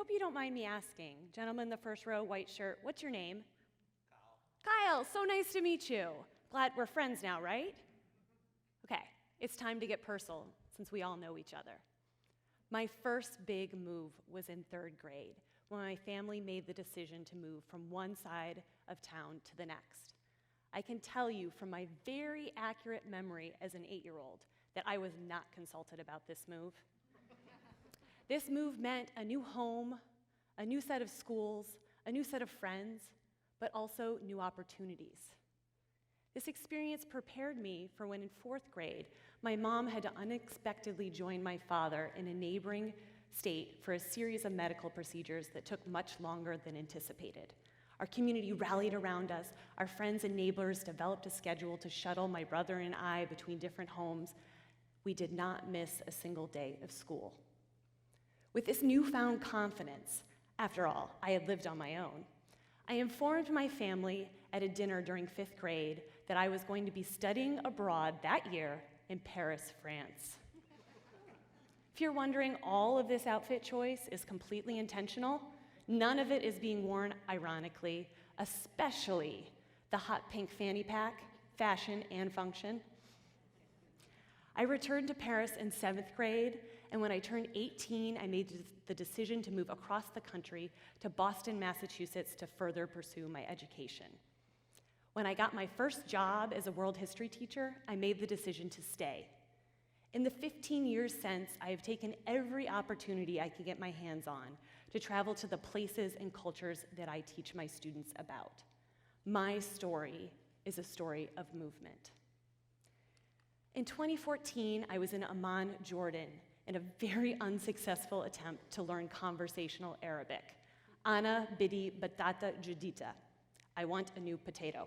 hope you don't mind me asking. Gentleman in the first row, white shirt, what's your name? Kyle, so nice to meet you. Glad we're friends now, right? Okay, it's time to get personal, since we all know each other. My first big move was in 3rd grade, when my family made the decision to move from one side of town to the next. I can tell you from my very accurate memory as an 8-year-old that I was not consulted about this move. This move meant a new home, a new set of schools, a new set of friends, but also new opportunities. This experience prepared me for when in 4th grade, my mom had to unexpectedly join my father in a neighboring state for a series of medical procedures that took much longer than anticipated. Our community rallied around us. Our friends and neighbors developed a schedule to shuttle my brother and I between different homes. We did not miss a single day of school. With this newfound confidence, after all, I had lived on my own, I informed my family at a dinner during 5th grade that I was going to be studying abroad that year in Paris, France. If you're wondering, all of this outfit choice is completely intentional. None of it is being worn ironically, especially the hot pink fanny pack, fashion and function. I returned to Paris in 7th grade, and when I turned 18, I made the decision to move across the country to Boston, Massachusetts to further pursue my education. When I got my first job as a world history teacher, I made the decision to stay. In the 15 years since, I have taken every opportunity I could get my hands on to travel to the places and cultures that I teach my students about. My story is a story of movement. In 2014, I was in Amman, Jordan, in a very unsuccessful attempt to learn conversational Arabic. Ana bidi batata jadida. I want a new potato.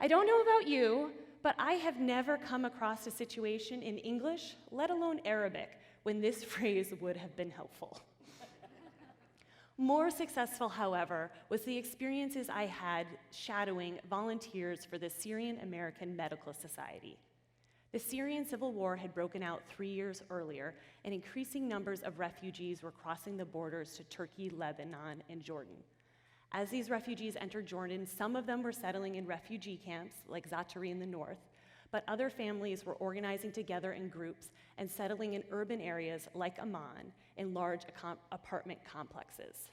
I don't know about you, but I have never come across a situation in English, let alone Arabic, when this phrase would have been helpful. More successful, however, was the experiences I had shadowing volunteers for the Syrian American Medical Society. The Syrian civil war had broken out 3 years earlier, and increasing numbers of refugees were crossing the borders to Turkey, Lebanon, and Jordan. As these refugees entered Jordan, some of them were settling in refugee camps, like Zaatari in the north, but other families were organizing together in groups and settling in urban areas like Amman in large apartment complexes.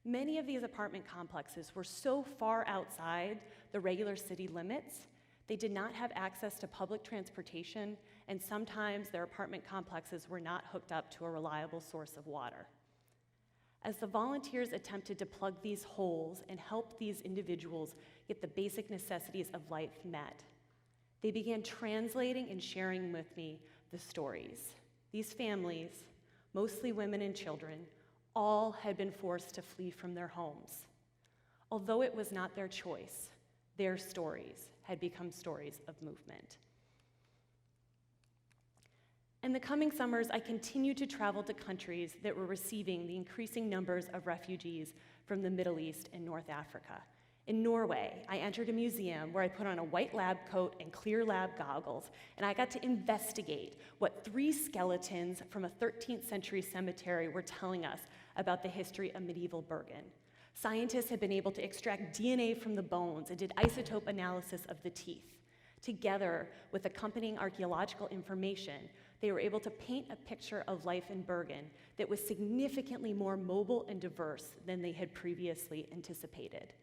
Many of these apartment complexes were so far outside the regular city limits, they did not have access to public transportation, and sometimes their apartment complexes were not hooked up to a reliable source of water. As the volunteers attempted to plug these holes and help these individuals get the basic necessities of life met, they began translating and sharing with me the stories. These families, mostly women and children, all had been forced to flee from their homes. Although it was not their choice, their stories had become stories of movement. In the coming summers, I continued to travel to countries that were receiving the increasing numbers of refugees from the Middle East and North Africa. In Norway, I entered a museum where I put on a white lab coat and clear lab goggles, and I got to investigate what 3 skeletons from a 13th century cemetery were telling us about the history of medieval Bergen. Scientists had been able to extract DNA from the bones and did isotope analysis of the teeth. Together with accompanying archaeological information, they were able to paint a picture of life in Bergen that was significantly more mobile and diverse than they had previously anticipated.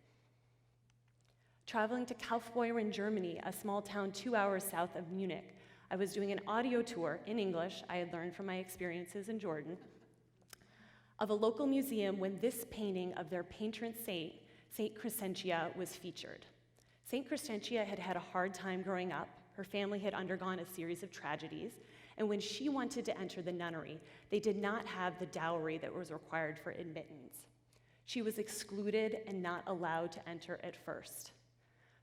Traveling to Kaufbeuren, Germany, a small town 2 hours south of Munich, I was doing an audio tour in English, I had learned from my experiences in Jordan, of a local museum when this painting of their patron saint, Saint Crescentia, was featured. Saint Crescentia had had a hard time growing up. Her family had undergone a series of tragedies, and when she wanted to enter the nunnery, they did not have the dowry that was required for admittance. She was excluded and not allowed to enter at first.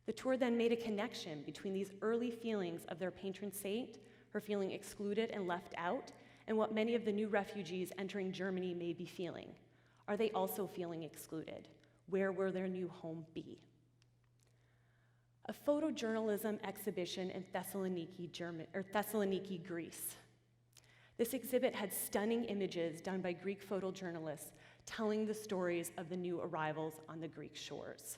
The tour then made a connection between these early feelings of their patron saint, her feeling excluded and left out, and what many of the new refugees entering Germany may be feeling. Are they also feeling excluded? Where will their new home be? A photojournalism exhibition in Thessaloniki, Greece. This exhibit had stunning images done by Greek photojournalists telling the stories of the new arrivals on the Greek shores.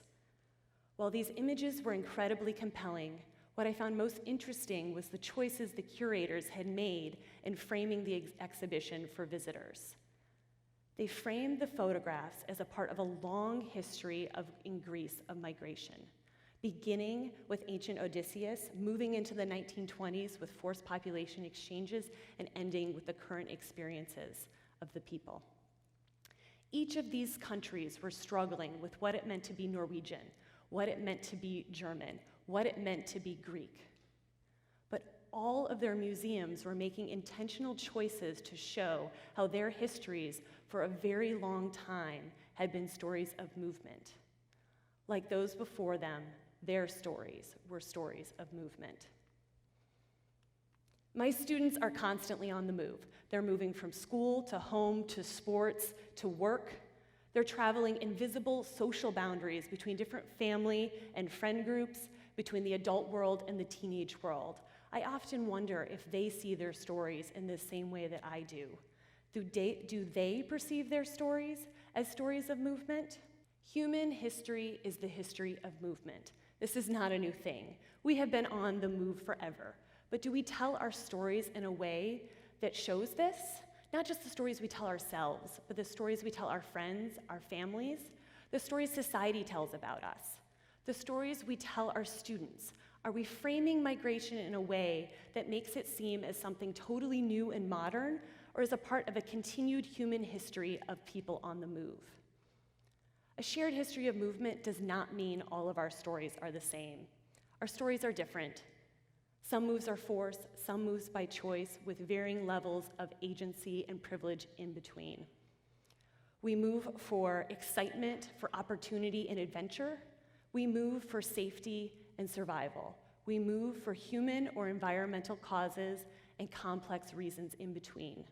While these images were incredibly compelling, what I found most interesting was the choices the curators had made in framing the exhibition for visitors. They framed the photographs as a part of a long history in Greece of migration, beginning with ancient Odysseus, moving into the 1920s with forced population exchanges, and ending with the current experiences of the people. Each of these countries were struggling with what it meant to be Norwegian, what it meant to be German, what it meant to be Greek. But all of their museums were making intentional choices to show how their histories for a very long time had been stories of movement. Like those before them, their stories were stories of movement. My students are constantly on the move. They're moving from school to home to sports to work. They're traveling invisible social boundaries between different family and friend groups, between the adult world and the teenage world. I often wonder if they see their stories in the same way that I do. Do they perceive their stories as stories of movement? Human history is the history of movement. This is not a new thing. We have been on the move forever. But do we tell our stories in a way that shows this? Not just the stories we tell ourselves, but the stories we tell our friends, our families, the stories society tells about us, the stories we tell our students. Are we framing migration in a way that makes it seem as something totally new and modern, or as a part of a continued human history of people on the move? A shared history of movement does not mean all of our stories are the same. Our stories are different. Some moves are forced, some moves by choice, with varying levels of agency and privilege in between. We move for excitement, for opportunity and adventure. We move for safety and survival. We move for human or environmental causes and complex reasons in between.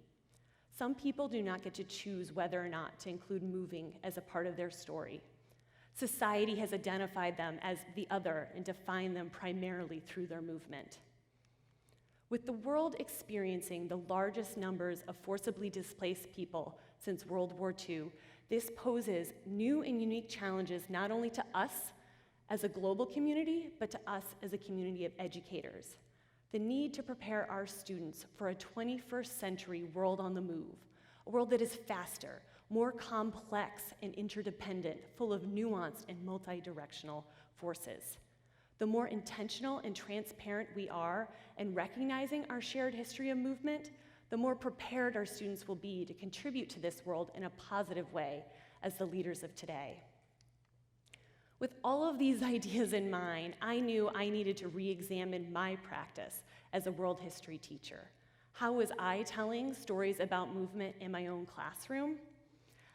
Some people do not get to choose whether or not to include moving as a part of their story. Society has identified them as the other and defined them primarily through their movement. With the world experiencing the largest numbers of forcibly displaced people since World War II, this poses new and unique challenges not only to us as a global community, but to us as a community of educators. The need to prepare our students for a 21st century world on the move, a world that is faster, more complex and interdependent, full of nuanced and multi-directional forces. The more intentional and transparent we are in recognizing our shared history of movement, the more prepared our students will be to contribute to this world in a positive way as the leaders of today. With all of these ideas in mind, I knew I needed to re-examine my practice as a world history teacher. How was I telling stories about movement in my own classroom?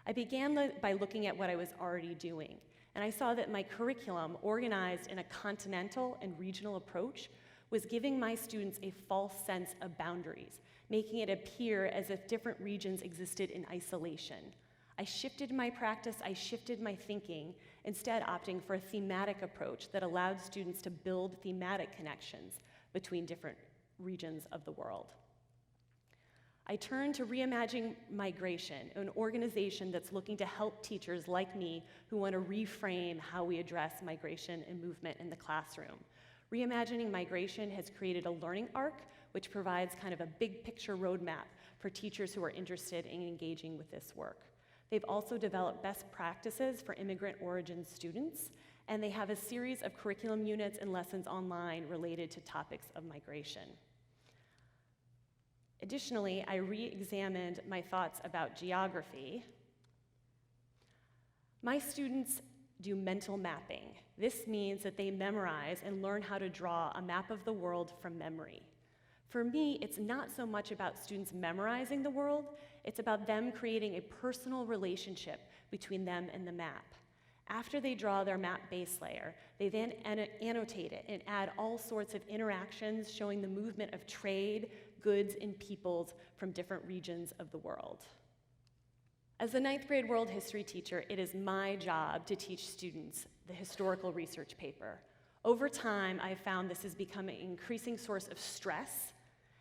I began by looking at what I was already doing, and I saw that my curriculum, organized in a continental and regional approach, was giving my students a false sense of boundaries, making it appear as if different regions existed in isolation. I shifted my practice, I shifted my thinking, instead opting for a thematic approach that allowed students to build thematic connections between different regions of the world. I turned to Reimagining Migration, an organization that's looking to help teachers like me who want to reframe how we address migration and movement in the classroom. Reimagining Migration has created a learning arc which provides kind of a big picture roadmap for teachers who are interested in engaging with this work. They've also developed best practices for immigrant origin students, and they have a series of curriculum units and lessons online related to topics of migration. Additionally, I re-examined my thoughts about geography. My students do mental mapping. This means that they memorize and learn how to draw a map of the world from memory. For me, it's not so much about students memorizing the world, it's about them creating a personal relationship between them and the map. After they draw their map base layer, they then annotate it and add all sorts of interactions showing the movement of trade, goods, and peoples from different regions of the world. As a 9th grade world history teacher, it is my job to teach students the historical research paper. Over time, I've found this has become an increasing source of stress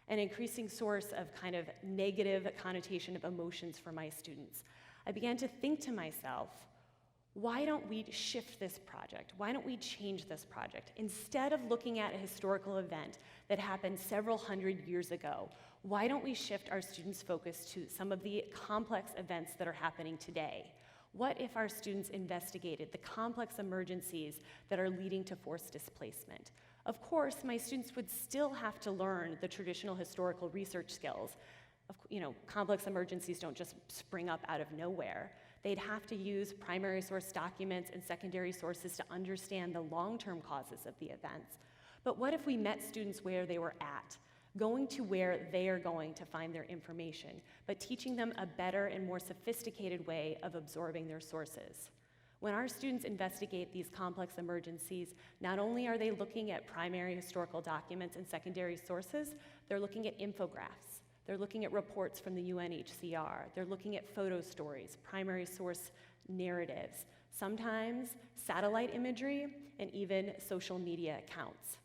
an increasing source of kind of negative connotation of emotions for my students. I began to think to myself, why don't we shift this project? Why don't we change this project? Instead of looking at a historical event that happened several hundred years ago, why don't we shift our students' focus to some of the complex events that are happening today? What if our students investigated the complex emergencies that are leading to forced displacement? Of course, my students would still have to learn the traditional historical research skills. Complex emergencies don't just spring up out of nowhere. They'd have to use primary source documents and secondary sources to understand the long-term causes of the events. But what if we met students where they were at, going to where they are going to find their information, but teaching them a better and more sophisticated way of absorbing their sources? When our students investigate these complex emergencies, not only are they looking at primary historical documents and secondary sources, they're looking at infographics. They're looking at reports from the UNHCR. They're looking at photo stories, primary source narratives, sometimes satellite imagery, and even social media accounts.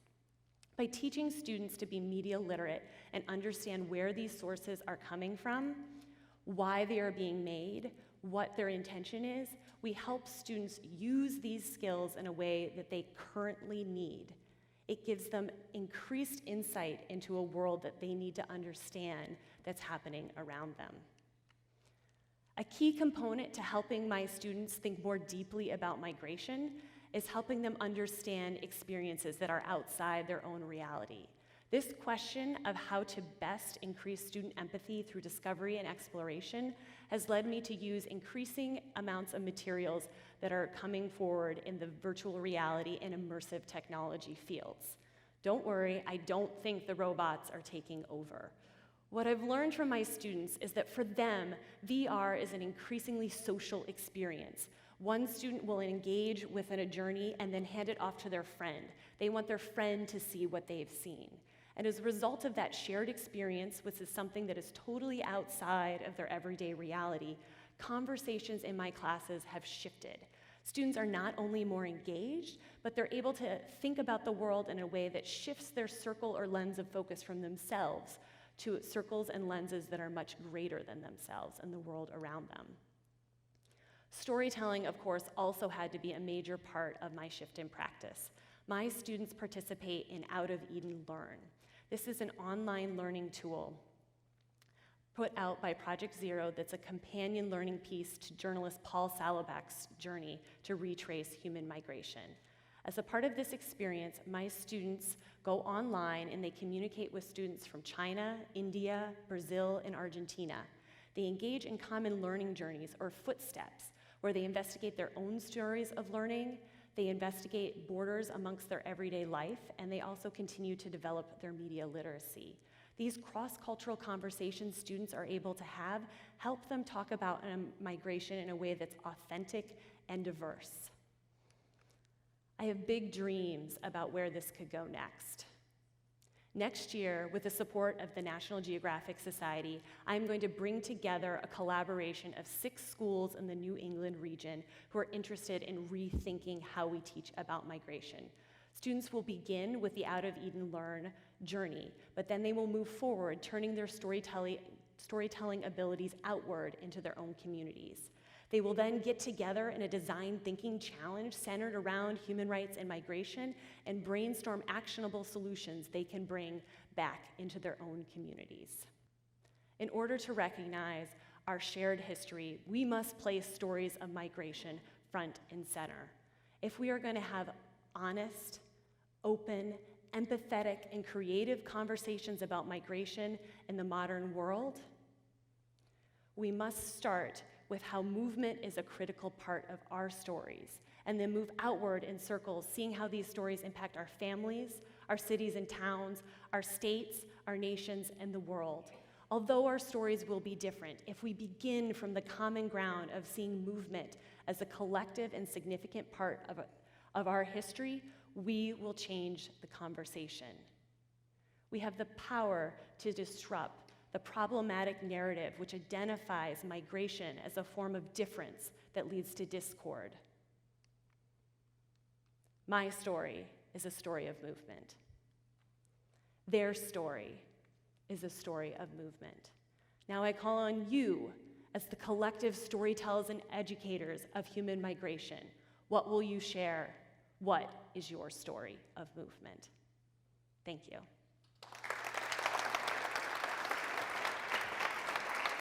By teaching students to be media literate and understand where these sources are coming from, why they are being made, what their intention is, we help students use these skills in a way that they currently need. It gives them increased insight into a world that they need to understand that's happening around them. A key component to helping my students think more deeply about migration is helping them understand experiences that are outside their own reality. This question of how to best increase student empathy through discovery and exploration has led me to use increasing amounts of materials that are coming forward in the virtual reality and immersive technology fields. Don't worry, I don't think the robots are taking over. What I've learned from my students is that for them, VR is an increasingly social experience. One student will engage within a journey and then hand it off to their friend. They want their friend to see what they've seen. And as a result of that shared experience, which is something that is totally outside of their everyday reality, conversations in my classes have shifted. Students are not only more engaged, but they're able to think about the world in a way that shifts their circle or lens of focus from themselves to circles and lenses that are much greater than themselves and the world around them. Storytelling, of course, also had to be a major part of my shift in practice. My students participate in Out of Eden Learn. This is an online learning tool put out by Project Zero that's a companion learning piece to journalist Paul Salovek's journey to retrace human migration. As a part of this experience, my students go online and they communicate with students from China, India, Brazil, and Argentina. They engage in common learning journeys or footsteps where they investigate their own stories of learning. They investigate borders amongst their everyday life, and they also continue to develop their media literacy. These cross-cultural conversations students are able to have help them talk about migration in a way that's authentic and diverse. I have big dreams about where this could go next. Next year, with the support of the National Geographic Society, I'm going to bring together a collaboration of 6 schools in the New England region who are interested in rethinking how we teach about migration. Students will begin with the Out of Eden Learn journey, but then they will move forward, turning their storytelling abilities outward into their own communities. They will then get together in a design thinking challenge centered around human rights and migration and brainstorm actionable solutions they can bring back into their own communities. In order to recognize our shared history, we must place stories of migration front and center. If we are going to have honest, open, empathetic, and creative conversations about migration in the modern world, we must start with how movement is a critical part of our stories, and then move outward in circles, seeing how these stories impact our families, our cities and towns, our states, our nations, and the world. Although our stories will be different, if we begin from the common ground of seeing movement as a collective and significant part of our history, we will change the conversation. We have the power to disrupt the problematic narrative which identifies migration as a form of difference that leads to discord. My story is a story of movement. Their story is a story of movement. Now I call on you as the collective storytellers and educators of human migration. What will you share? What is your story of movement? Thank you.